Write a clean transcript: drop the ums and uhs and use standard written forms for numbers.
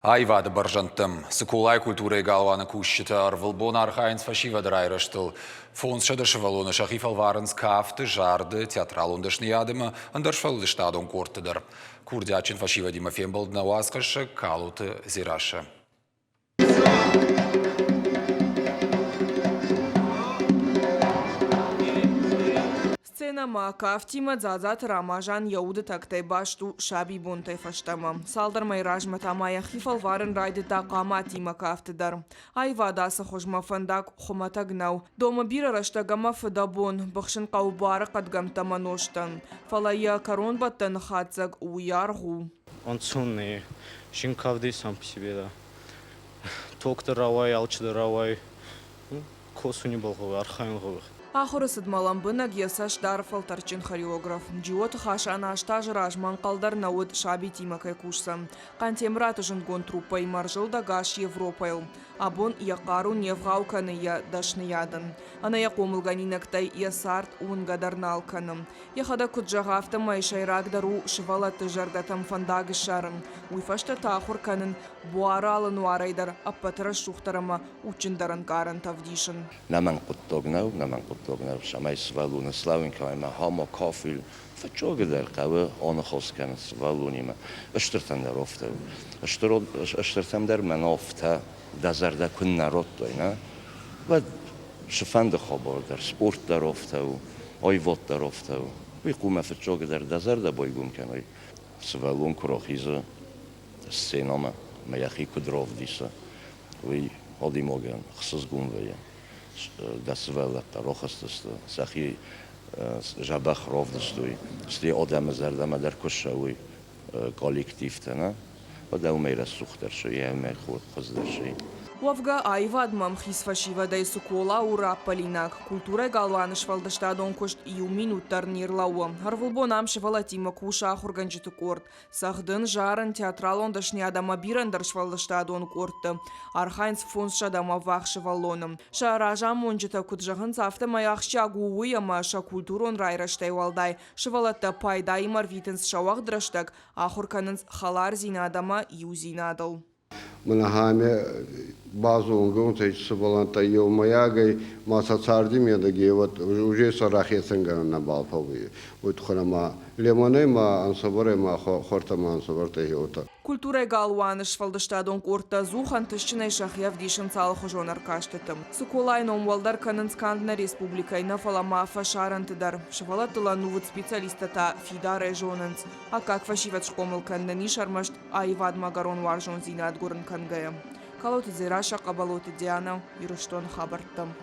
Ayvada barjantım. Sıkulay kulturay galvana kuşçita arvılbon arxayins faşivadır ayrıştıl. Fonsşada şıvalona şahifal varens kafte, jarde, teatral ondashniadima, andarşval stadon kortıdır. Kurdiaçin faşivadima fembaldna vaskaşı, kalutı ziraşı. Сценама кафтима дзадзат рамажан яуды тактай башту шаби бунтай фаштама. Салдармай ражма тамая хифал варен райды тақама тима кафтыдар. Айва даса хожма фандак хуматагнау. Дома бира раштагама фадабон, бахшин қаубары қадгамтама ноштан. Фалая корон баттан хатзаг уяргу. Он цунный, шинкавды сам по себе, да. Токтор равай, алчыда равай. Косу не был, архаин. Ахыры сыдмалам бынаг ясаш дарфал тарчин хореограф. Джиот хашана аштаж ражман қалдар науд шаби тимакай кушсам. Кантемрат жынгон труппай маржыл дагаш Европайл. Абон яқару невгауканы я дашныядын. Ана я комылганинактай я сарт унгадарналканым. Яхада куджағафта майшайрагдару шывалаты жардатам фандагы шарын. Уйфашта тахур канын буаралы нуарайдар аппатыра шухтарама учындаран каран тавдишын. Наман قطبنا شمای سوالون سلاوین که ما هم کافیل فجوع در قوه آن خاص کنه سوالونی ما اشترتم در افته اشترتم در منافته دزرده کن نرات داینا و شفند خبر در سپورت در افته و آیوات در افته و وی قوم فجوع در دزرده بایگون کنه سوالون کراخیزه سینما میخی کدراف دیسه وی آدی ماگن خصوص گون ویه دستوالت روخستست سخی جبخ رافدستوی ستی آدم زردم در کشوی کالکتیف تنه و دومیر سوختر شوی همه خود خزدر شوی Уавга айвадмам хисфашива дай сукола ура полинак. Культура галваныш валдаштадон кошт ию минуттар нирлауа. Харвылбон амшывала тима куша ахурганжиты корт. Сахдын жарын театрал ондашни адама бирандарш валдаштадон кортты. Архайнс фонс адама вахшывалоным. Шаражам онжита куджахын сафта маяхща гууяма ша культурон райраштай валдай. Шывалатта пайдай марвитенс шавах драштак. Ахурканынс халар зина адама ию зинадал. Мынахаме базу унгун сбаланта йомаягай масацардим ядаги вот уже сарахетсенган на балфовые вот храма лемоне ма ансаборе ма хортама ансаборта йота Культура галуаныш валдаштадон корта зухан тышчинай шахяв дишин цалху жонар каштетым. Суколайном валдар канынскандна республикайна фалама фашарантыдар. Шавалатыла нувыт специалистата фидаре жонанц. А как фашиват шкомыл канна нишармашт айвад магарон варжон зинат горн кангаям. Калоты зираша кабалоты диана юруштон хабартам.